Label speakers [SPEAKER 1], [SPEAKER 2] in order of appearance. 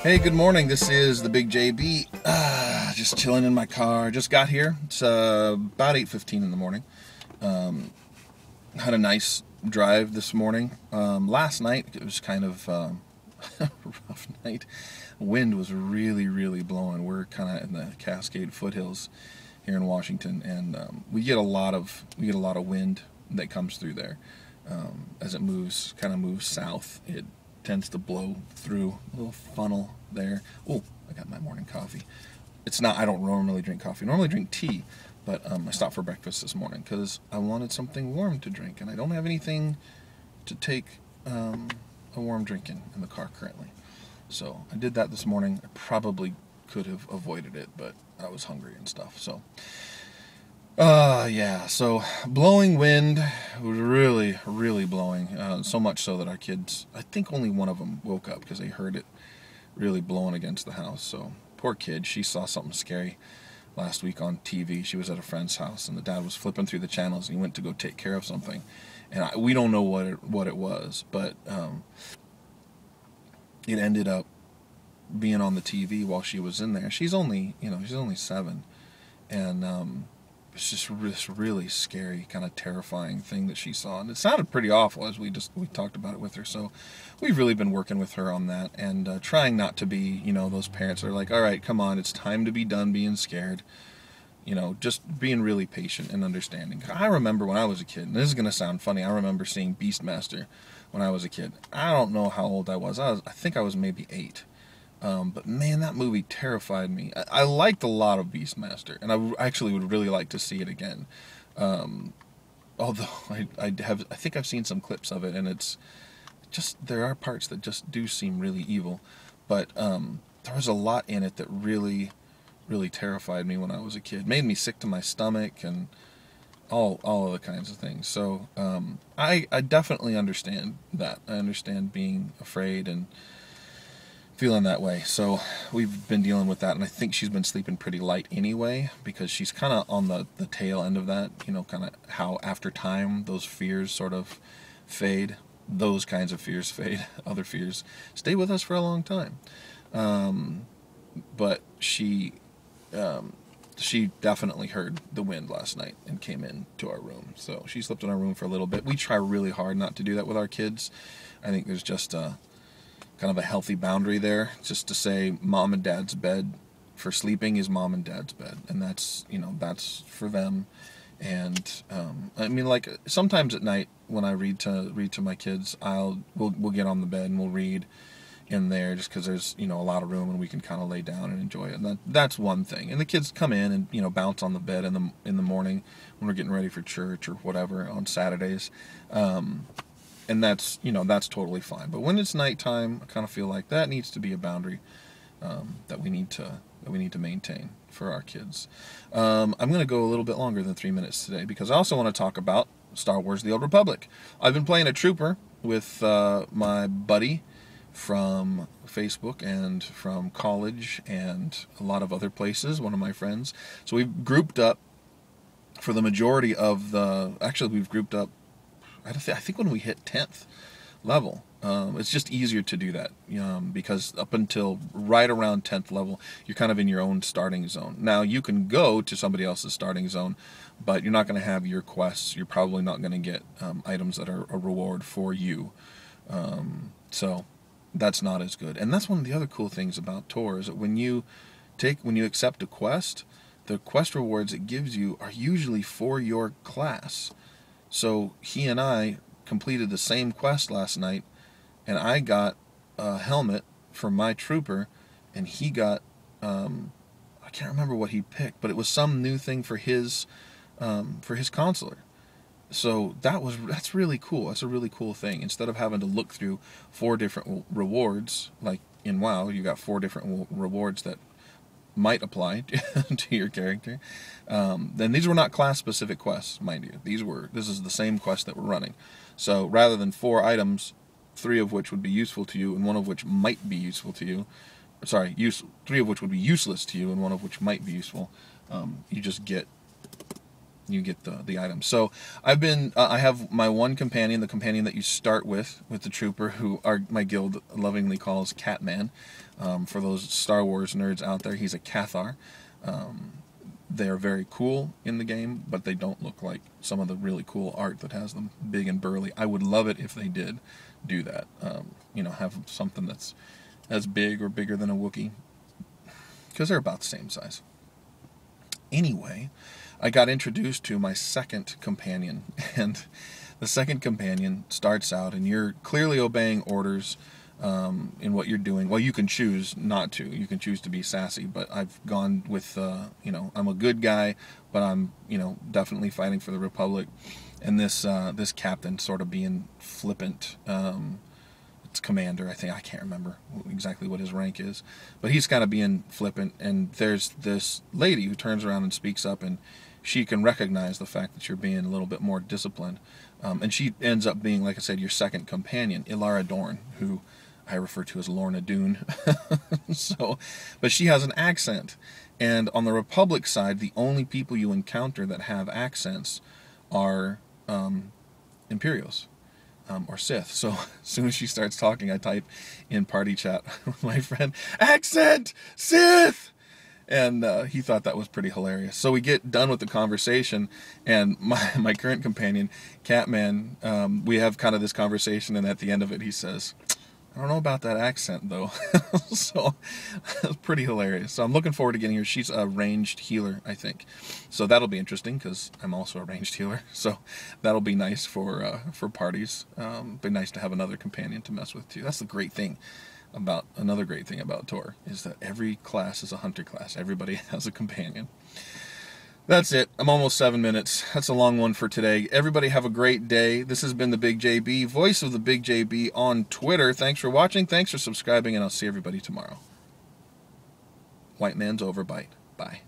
[SPEAKER 1] Hey, good morning. This is the Big JB. Just chilling in my car. Just got here. It's about 8:15 in the morning. Had a nice drive this morning. Last night it was kind of a rough night. Wind was really, really blowing. We're kind of in the Cascade foothills here in Washington, and we get a lot of wind that comes through there as it kind of moves south. It tends to blow through a little funnel there. Oh, I got my morning coffee. It's not, I don't normally drink coffee. I normally drink tea, but I stopped for breakfast this morning because I wanted something warm to drink, and I don't have anything to take a warm drink in the car currently. So I did that this morning. I probably could have avoided it, but I was hungry and stuff. So yeah, so blowing wind was really, really blowing, so much so that our kids, I think only one of them woke up because they heard it really blowing against the house. So poor kid, she saw something scary last week on TV. She was at a friend's house, and the dad was flipping through the channels, and he went to go take care of something, and we don't know what it was, but it ended up being on the TV while she was in there. She's only 7, and it's just this really scary, kind of terrifying thing that she saw, and it sounded pretty awful as we talked about it with her. So we've really been working with her on that, and trying not to be, those parents that are like, all right, come on, it's time to be done being scared. Just being really patient and understanding. I remember when I was a kid, and this is going to sound funny, I remember seeing Beastmaster when I was a kid. I don't know how old I was. I think I was maybe 8. But man, that movie terrified me. I liked a lot of Beastmaster, and I actually would really like to see it again. Although I think I've seen some clips of it, and it's just, there are parts that just do seem really evil. But there was a lot in it that really, really terrified me when I was a kid. Made me sick to my stomach and all of the kinds of things. So I definitely understand that. I understand being afraid and feeling that way. So we've been dealing with that, and I think she's been sleeping pretty light anyway, because she's kind of on the tail end of that, kind of how after time those fears sort of fade. Those kinds of fears fade. Other fears stay with us for a long time. But she definitely heard the wind last night and came into our room. So she slept in our room for a little bit. We try really hard not to do that with our kids. I think there's just kind of a healthy boundary there, just to say mom and dad's bed for sleeping is mom and dad's bed, and that's for them. And I mean, like, sometimes at night when I read to my kids, we'll get on the bed and we'll read in there, just because there's a lot of room and we can kind of lay down and enjoy it. And that's one thing. And the kids come in and bounce on the bed in the morning when we're getting ready for church or whatever on Saturdays. And that's totally fine. But when it's nighttime, I kind of feel like that needs to be a boundary that we need to maintain for our kids. I'm going to go a little bit longer than 3 minutes today, because I also want to talk about Star Wars: The Old Republic. I've been playing a trooper with my buddy from Facebook and from college and a lot of other places, one of my friends. So we've grouped up for the majority of we've grouped up, I think when we hit 10th level. It's just easier to do that, because up until right around 10th level, you're kind of in your own starting zone. Now, you can go to somebody else's starting zone, but you're not going to have your quests. You're probably not going to get items that are a reward for you. So that's not as good. And that's one of the other cool things about TOR, is that when you accept a quest, the quest rewards it gives you are usually for your class. So he and I completed the same quest last night, and I got a helmet for my trooper, and he got, I can't remember what he picked, but it was some new thing for his consular. So that's really cool. That's a really cool thing. Instead of having to look through 4 different rewards, like in WoW, you got 4 different rewards that might apply to your character. Then these were not class-specific quests, mind you. This is the same quest that we're running. So rather than 4 items, 3 of which would be useful to you and 1 of which might be useful to you, 3 of which would be useless to you and 1 of which might be useful, you just get you get the items. So I've been I have my one companion, the companion that you start with the trooper, who my guild lovingly calls Catman. For those Star Wars nerds out there, he's a Cathar. They're very cool in the game, but they don't look like some of the really cool art that has them big and burly. I would love it if they did do that. Have something that's as big or bigger than a Wookiee, because they're about the same size. Anyway, I got introduced to my second companion, and the second companion starts out, and you're clearly obeying orders in what you're doing. Well, you can choose not to. You can choose to be sassy, but I've gone with, I'm a good guy, but I'm, definitely fighting for the Republic. And this captain sort of being flippant, it's commander, I think. I can't remember exactly what his rank is, but he's kind of being flippant. And there's this lady who turns around and speaks up, and she can recognize the fact that you're being a little bit more disciplined. And she ends up being, like I said, your second companion, Ilara Dorn, who I refer to as Lorna Doone. But she has an accent. And on the Republic side, the only people you encounter that have accents are Imperials or Sith. So as soon as she starts talking, I type in party chat with my friend, "Accent! Sith!" And he thought that was pretty hilarious. So we get done with the conversation, and my current companion, Catman, we have kind of this conversation, and at the end of it, he says, "I don't know about that accent, though." So that's pretty hilarious. So I'm looking forward to getting her. She's a ranged healer, I think. So that'll be interesting, because I'm also a ranged healer. So that'll be nice for parties. Be nice to have another companion to mess with, too. That's the great thing. Another great thing about TOR is that every class is a hunter class. Everybody has a companion. That's it. I'm almost 7 minutes. That's a long one for today. Everybody have a great day. This has been the Big JB, voice of the Big JB on Twitter. Thanks for watching. Thanks for subscribing, and I'll see everybody tomorrow. White man's overbite. Bye.